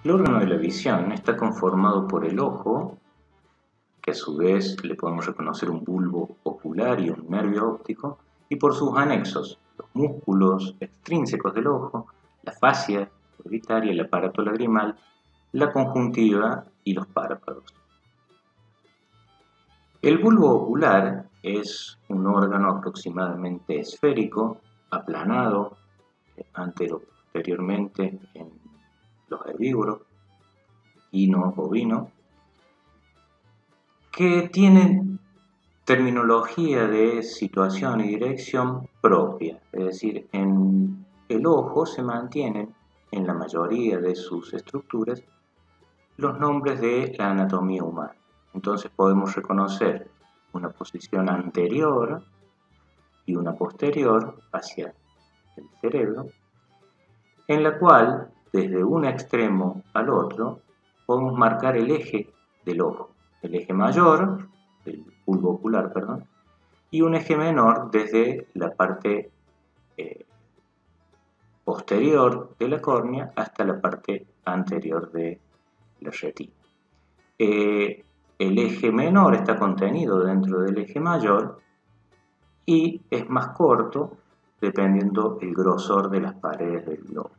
El órgano de la visión está conformado por el ojo, que a su vez le podemos reconocer un bulbo ocular y un nervio óptico, y por sus anexos, los músculos extrínsecos del ojo, la fascia orbitaria, el aparato lagrimal, la conjuntiva y los párpados. El bulbo ocular es un órgano aproximadamente esférico, aplanado anteriormente en los herbívoros, equino, bovino, que tiene terminología de situación y dirección propia, es decir, en el ojo se mantienen en la mayoría de sus estructuras los nombres de la anatomía humana. Entonces podemos reconocer una posición anterior y una posterior hacia el cerebro, en la cual desde un extremo al otro podemos marcar el eje del ojo, el eje mayor, el bulbo ocular, perdón, y un eje menor desde la parte posterior de la córnea hasta la parte anterior de la retina. El eje menor está contenido dentro del eje mayor y es más corto dependiendo el grosor de las paredes del globo.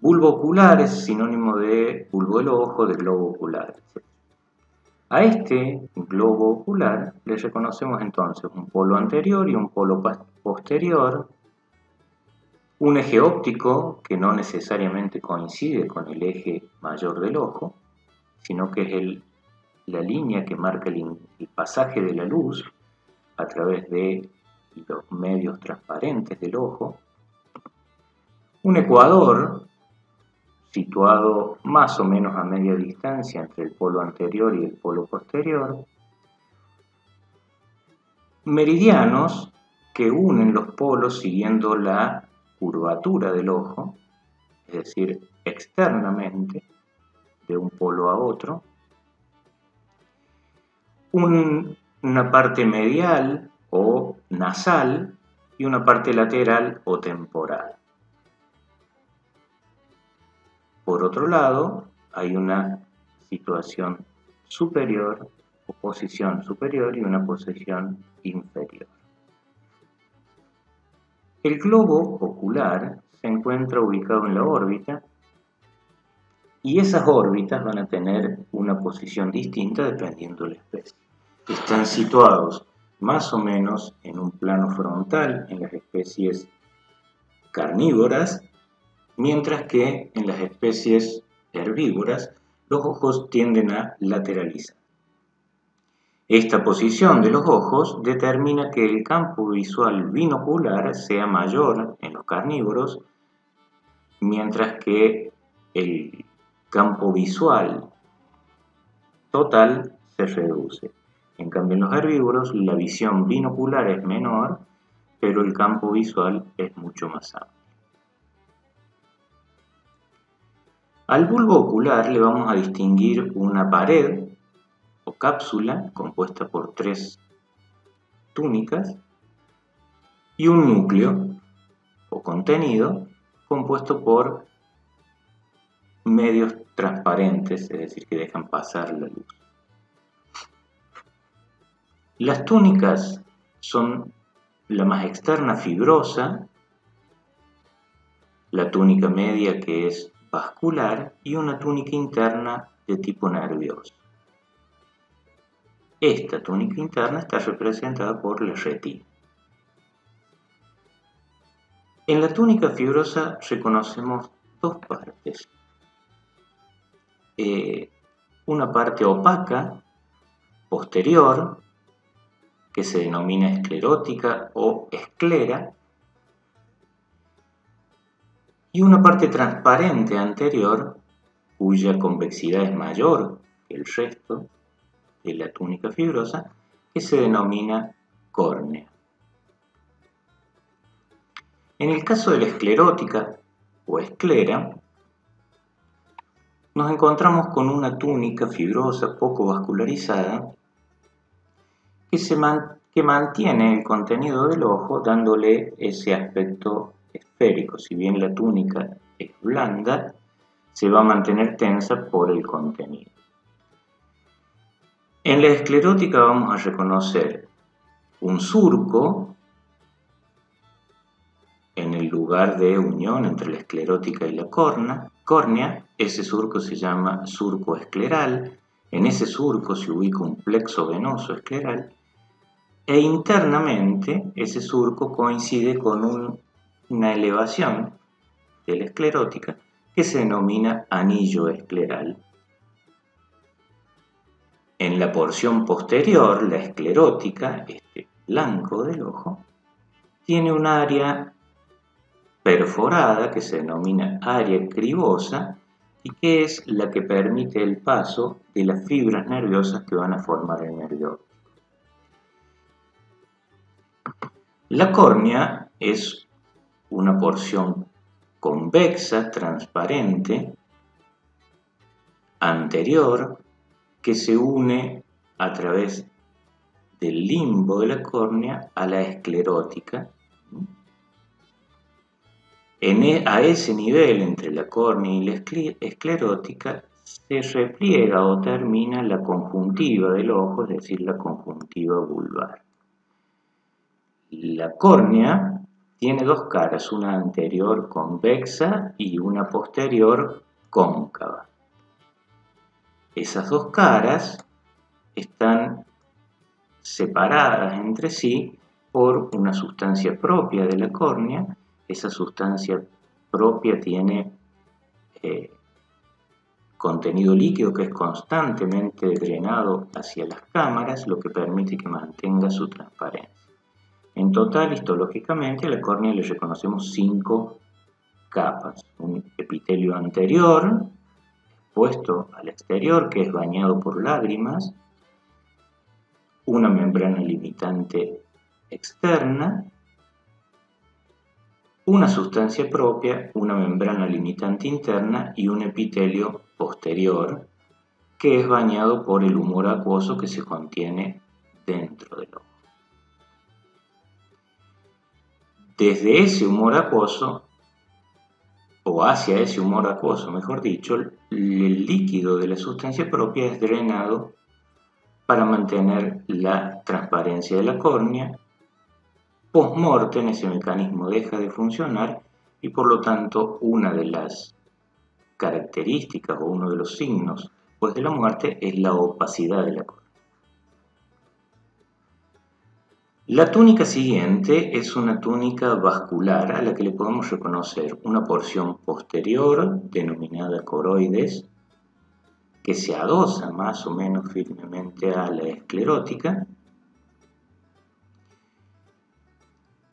Bulbo ocular es sinónimo de bulbo del ojo, de globo ocular, etc. A este globo ocular le reconocemos entonces un polo anterior y un polo posterior, un eje óptico que no necesariamente coincide con el eje mayor del ojo, sino que es la línea que marca el pasaje de la luz a través de los medios transparentes del ojo, un ecuador situado más o menos a media distancia entre el polo anterior y el polo posterior, meridianos que unen los polos siguiendo la curvatura del ojo, es decir, externamente, de un polo a otro, una parte medial o nasal y una parte lateral o temporal. Por otro lado, hay una situación superior o posición superior y una posición inferior. El globo ocular se encuentra ubicado en la órbita y esas órbitas van a tener una posición distinta dependiendo de la especie. Están situados más o menos en un plano frontal en las especies carnívoras, mientras que en las especies herbívoras los ojos tienden a lateralizar. Esta posición de los ojos determina que el campo visual binocular sea mayor en los carnívoros, mientras que el campo visual total se reduce. En cambio, en los herbívoros la visión binocular es menor, pero el campo visual es mucho más amplio. Al bulbo ocular le vamos a distinguir una pared o cápsula compuesta por 3 túnicas y un núcleo o contenido compuesto por medios transparentes, es decir, que dejan pasar la luz. Las túnicas son la más externa fibrosa, la túnica media que es vascular y una túnica interna de tipo nervioso. Esta túnica interna está representada por la retina. En la túnica fibrosa reconocemos 2 partes. Una parte opaca, posterior, que se denomina esclerótica o esclera, y una parte transparente anterior, cuya convexidad es mayor que el resto de la túnica fibrosa, que se denomina córnea. En el caso de la esclerótica o esclera, nos encontramos con una túnica fibrosa poco vascularizada que mantiene el contenido del ojo dándole ese aspecto esférico. Si bien la túnica es blanda, se va a mantener tensa por el contenido. En la esclerótica vamos a reconocer un surco en el lugar de unión entre la esclerótica y la córnea. Ese surco se llama surco escleral. En ese surco se ubica un plexo venoso escleral e internamente ese surco coincide con una elevación de la esclerótica que se denomina anillo escleral. En la porción posterior, la esclerótica, este blanco del ojo, tiene un área perforada que se denomina área cribosa y que es la que permite el paso de las fibras nerviosas que van a formar el nervio óptico. La córnea es una porción convexa, transparente, anterior, que se une a través del limbo de la córnea a la esclerótica. A ese nivel entre la córnea y la esclerótica se repliega o termina la conjuntiva del ojo, es decir, la conjuntiva vulvar. La córnea tiene dos caras, una anterior convexa y una posterior cóncava. Esas dos caras están separadas entre sí por una sustancia propia de la córnea. Esa sustancia propia tiene contenido líquido que es constantemente drenado hacia las cámaras, lo que permite que mantenga su transparencia. En total, histológicamente, a la córnea le reconocemos 5 capas. Un epitelio anterior, expuesto al exterior, que es bañado por lágrimas, una membrana limitante externa, una sustancia propia, una membrana limitante interna y un epitelio posterior, que es bañado por el humor acuoso que se contiene dentro del ojo. Desde ese humor acuoso, o hacia ese humor acuoso, mejor dicho, el líquido de la sustancia propia es drenado para mantener la transparencia de la córnea. Post-mortem ese mecanismo deja de funcionar y por lo tanto una de las características o uno de los signos después de la muerte es la opacidad de la córnea. La túnica siguiente es una túnica vascular a la que le podemos reconocer una porción posterior denominada coroides que se adosa más o menos firmemente a la esclerótica.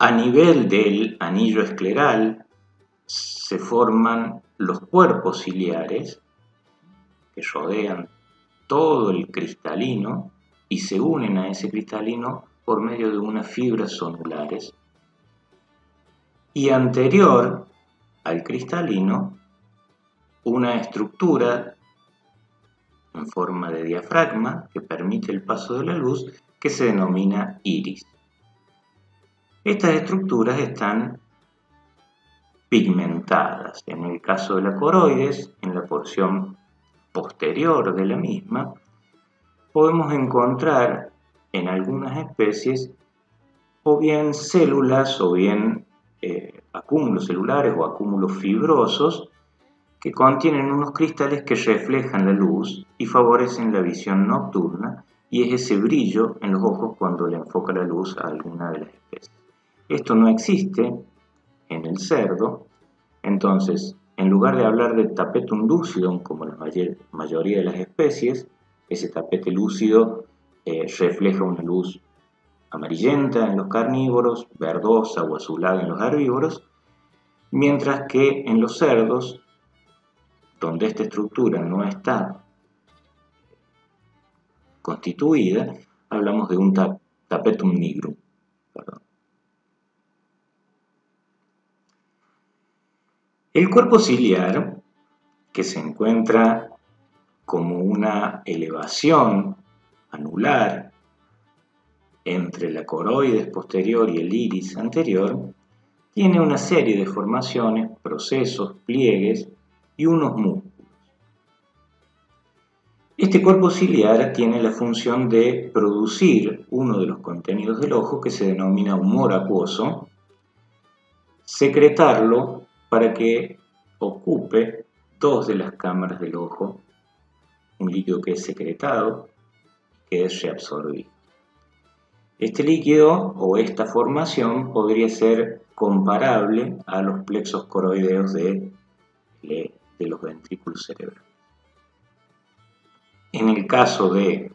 A nivel del anillo escleral se forman los cuerpos ciliares que rodean todo el cristalino y se unen a ese cristalino por medio de unas fibras zonulares. Y anterior al cristalino, una estructura en forma de diafragma que permite el paso de la luz que se denomina iris. Estas estructuras están pigmentadas. En el caso de la coroides, en la porción posterior de la misma, podemos encontrar en algunas especies o bien células o bien acúmulos celulares o acúmulos fibrosos que contienen unos cristales que reflejan la luz y favorecen la visión nocturna, y es ese brillo en los ojos cuando le enfoca la luz a alguna de las especies. Esto no existe en el cerdo, entonces en lugar de hablar de tapetum lucidum como la mayoría de las especies, ese tapete lúcido refleja una luz amarillenta en los carnívoros, verdosa o azulada en los herbívoros, mientras que en los cerdos, donde esta estructura no está constituida, hablamos de un tapetum nigrum. El cuerpo ciliar, que se encuentra como una elevación anular entre la coroides posterior y el iris anterior, tiene una serie de formaciones, procesos, pliegues y unos músculos. Este cuerpo ciliar tiene la función de producir uno de los contenidos del ojo que se denomina humor acuoso, secretarlo para que ocupe dos de las cámaras del ojo, un líquido que es secretado y que es reabsorbido. Este líquido o esta formación podría ser comparable a los plexos coroideos de los ventrículos cerebrales. En el caso de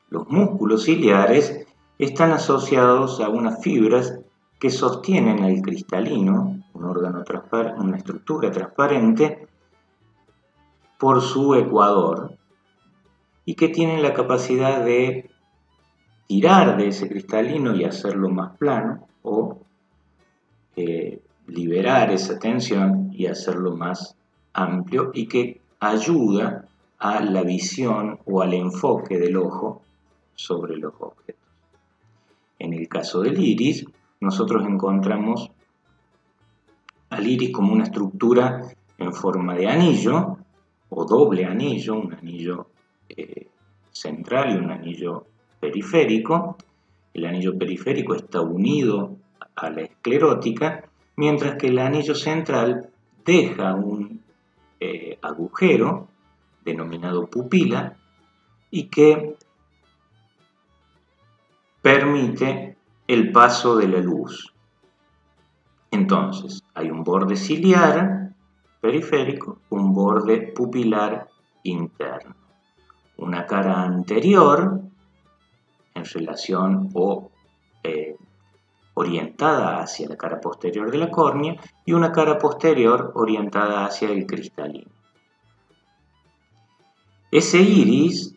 los músculos ciliares, están asociados a unas fibras que sostienen al cristalino, una estructura transparente, por su ecuador, y que tienen la capacidad de tirar de ese cristalino y hacerlo más plano, o liberar esa tensión y hacerlo más amplio, y que ayuda a la visión o al enfoque del ojo sobre los objetos. En el caso del iris, nosotros encontramos al iris como una estructura en forma de anillo o doble anillo, un anillo central y un anillo periférico. El anillo periférico está unido a la esclerótica, mientras que el anillo central deja un agujero denominado pupila y que permite el paso de la luz. Entonces, hay un borde ciliar periférico, un borde pupilar interno, una cara anterior en relación o orientada hacia la cara posterior de la córnea y una cara posterior orientada hacia el cristalino. Ese iris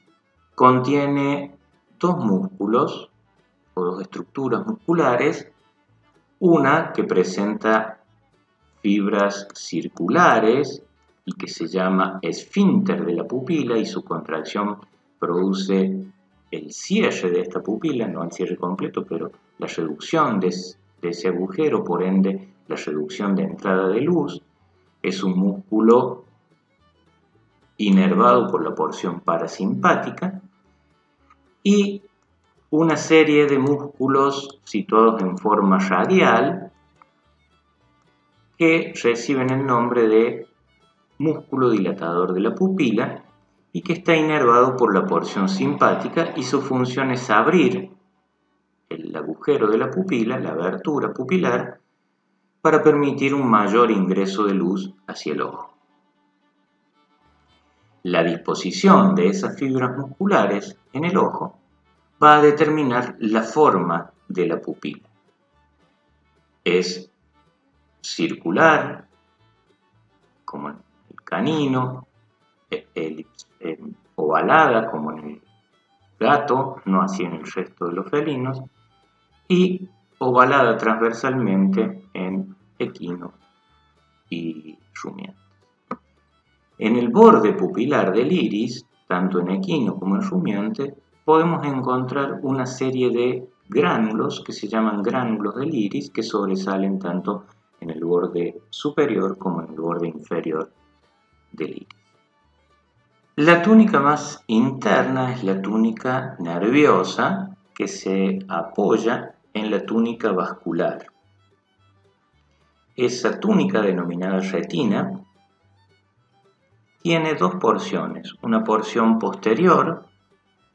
contiene dos músculos o dos estructuras musculares, una que presenta fibras circulares y que se llama esfínter de la pupila, y su contracción produce el cierre de esta pupila, no el cierre completo, pero la reducción de ese agujero, por ende la reducción de entrada de luz. Es un músculo inervado por la porción parasimpática, y una serie de músculos situados en forma radial que reciben el nombre de músculo dilatador de la pupila y que está inervado por la porción simpática, y su función es abrir el agujero de la pupila, la abertura pupilar, para permitir un mayor ingreso de luz hacia el ojo. La disposición de esas fibras musculares en el ojo va a determinar la forma de la pupila. Es circular, como en el canino, ovalada, como en el gato, no así en el resto de los felinos, y ovalada transversalmente en equinos y rumiantes. En el borde pupilar del iris, tanto en equino como en rumiante, podemos encontrar una serie de gránulos que se llaman gránulos del iris, que sobresalen tanto en el borde superior como en el borde inferior del iris. La túnica más interna es la túnica nerviosa, que se apoya en la túnica vascular. Esa túnica, denominada retina, tiene dos porciones: una porción posterior,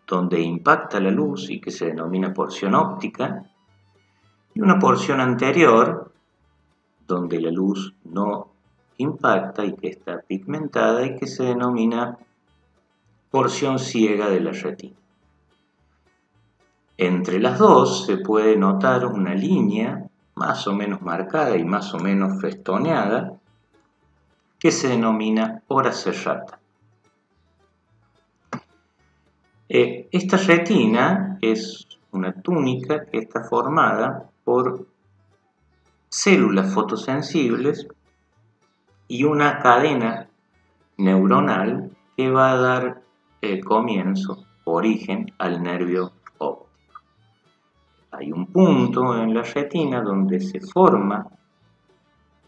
donde impacta la luz y que se denomina porción óptica, y una porción anterior, donde la luz no impacta y que está pigmentada y que se denomina porción ciega de la retina. Entre las dos se puede notar una línea más o menos marcada y más o menos festoneada que se denomina ora serrata. Esta retina es una túnica que está formada por células fotosensibles y una cadena neuronal que va a dar comienzo, origen, al nervio óptico. hay un punto en la retina donde se forma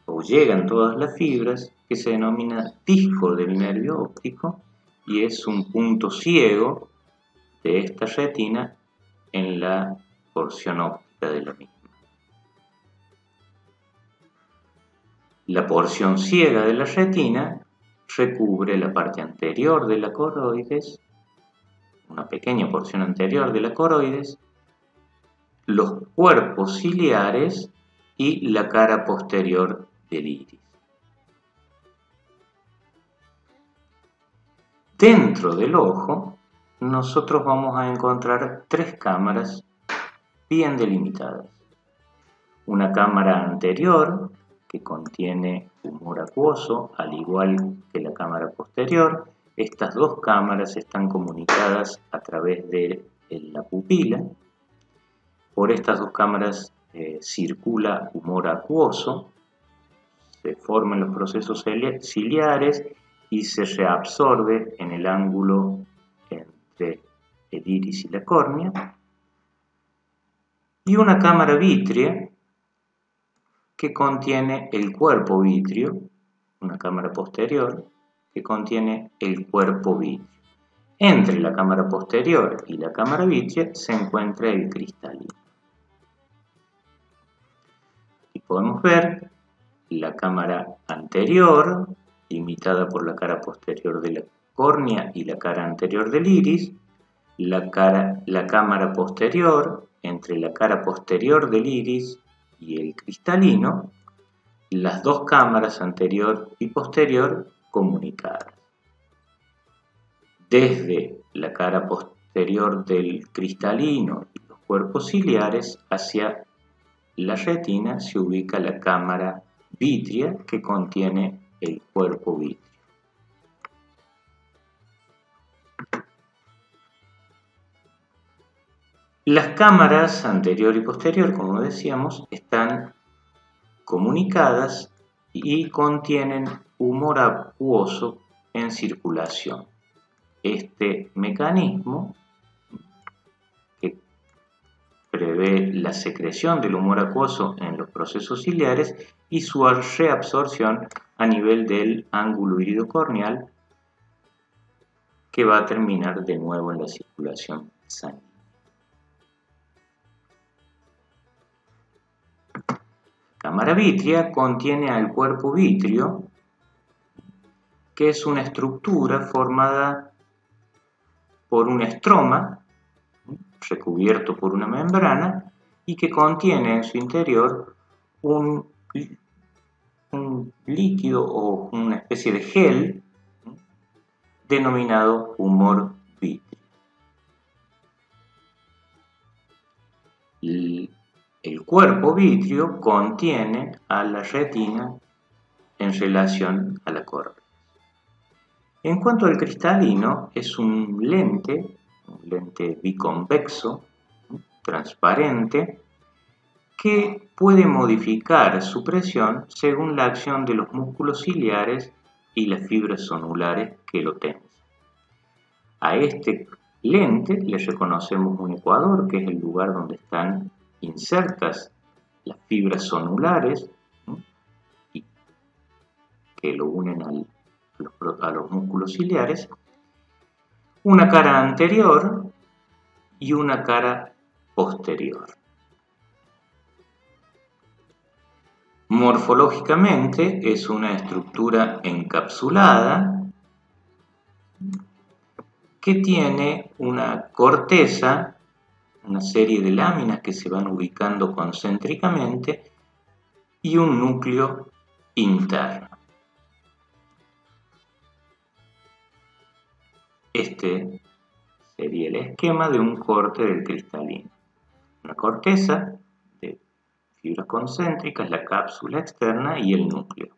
o llegan todas las fibras que se denomina disco del nervio óptico y es un punto ciego de esta retina en la porción óptica de la misma. La porción ciega de la retina recubre la parte anterior de la coroides, una pequeña porción anterior de la coroides, los cuerpos ciliares y la cara posterior del iris. Dentro del ojo, nosotros vamos a encontrar tres cámaras bien delimitadas. Una cámara anterior, que contiene humor acuoso, al igual que la cámara posterior. Estas dos cámaras están comunicadas a través de la pupila. Por estas dos cámaras circula humor acuoso, se forman los procesos ciliares y se reabsorbe en el ángulo entre el iris y la córnea. Y una cámara vítrea que contiene el cuerpo vítreo, una cámara posterior que contiene el cuerpo vítreo. Entre la cámara posterior y la cámara vítrea se encuentra el cristalino. Y podemos ver la cámara anterior, limitada por la cara posterior de la córnea y la cara anterior del iris, la cámara posterior, entre la cara posterior del iris y el cristalino, las dos cámaras anterior y posterior comunicadas. Desde la cara posterior del cristalino y los cuerpos ciliares hacia la retina se ubica la cámara vítrea que contiene el cuerpo vítreo. Las cámaras anterior y posterior, como decíamos, están comunicadas y contienen humor acuoso en circulación. Este mecanismo que prevé la secreción del humor acuoso en los procesos ciliares y su reabsorción a nivel del ángulo iridocorneal, que va a terminar de nuevo en la circulación sanguínea. La cámara vítrea contiene al cuerpo vítreo, que es una estructura formada por un estroma recubierto por una membrana y que contiene en su interior un líquido o una especie de gel denominado humor vítreo. El cuerpo vítreo contiene a la retina en relación a la córnea. En cuanto al cristalino, es un lente biconvexo, transparente, que puede modificar su presión según la acción de los músculos ciliares y las fibras sonulares que lo tensan. A este lente le reconocemos un ecuador, que es el lugar donde están insertas las fibras sonulares y que lo unen a los músculos ciliares, una cara anterior y una cara posterior. Morfológicamente es una estructura encapsulada que tiene una corteza, una serie de láminas que se van ubicando concéntricamente y un núcleo interno. Este sería el esquema de un corte del cristalino. Una corteza de fibras concéntricas, la cápsula externa y el núcleo.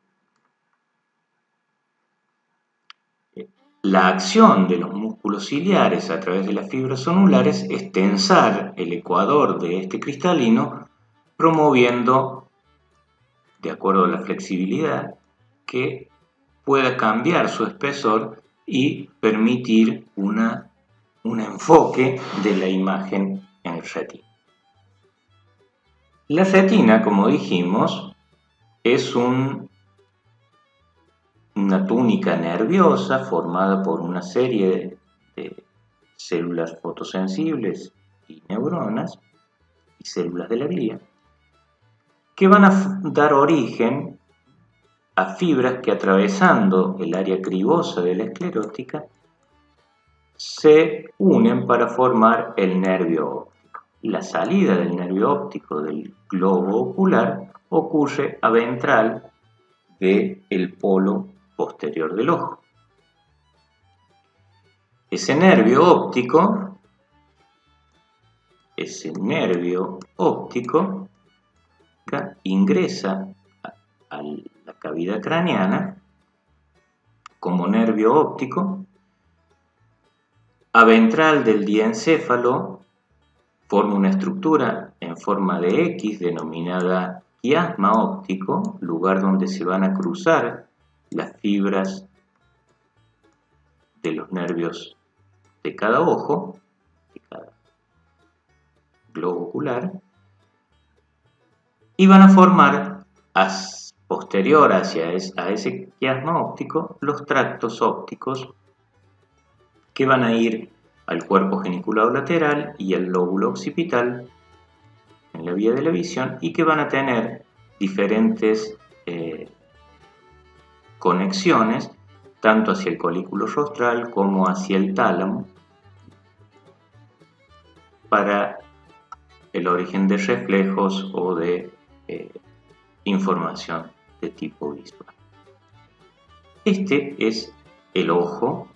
La acción de los músculos ciliares a través de las fibras sonulares es tensar el ecuador de este cristalino, promoviendo, de acuerdo a la flexibilidad, que pueda cambiar su espesor y permitir un enfoque de la imagen en el retina. La retina, como dijimos, es una túnica nerviosa formada por una serie de células fotosensibles y neuronas y células de la glía que van a dar origen a fibras que, atravesando el área cribosa de la esclerótica, se unen para formar el nervio óptico. La salida del nervio óptico del globo ocular ocurre a ventral del polo posterior del ojo. Ese nervio óptico ingresa a la cavidad craneana como nervio óptico. A ventral del diencéfalo forma una estructura en forma de X denominada quiasma óptico, lugar donde se van a cruzar las fibras de los nervios de cada ojo, de cada globo ocular, y van a formar posterior a ese quiasma óptico los tractos ópticos que van a ir al cuerpo geniculado lateral y al lóbulo occipital en la vía de la visión, y que van a tener diferentes conexiones tanto hacia el colículo rostral como hacia el tálamo para el origen de reflejos o de información de tipo visual. Este es el ojo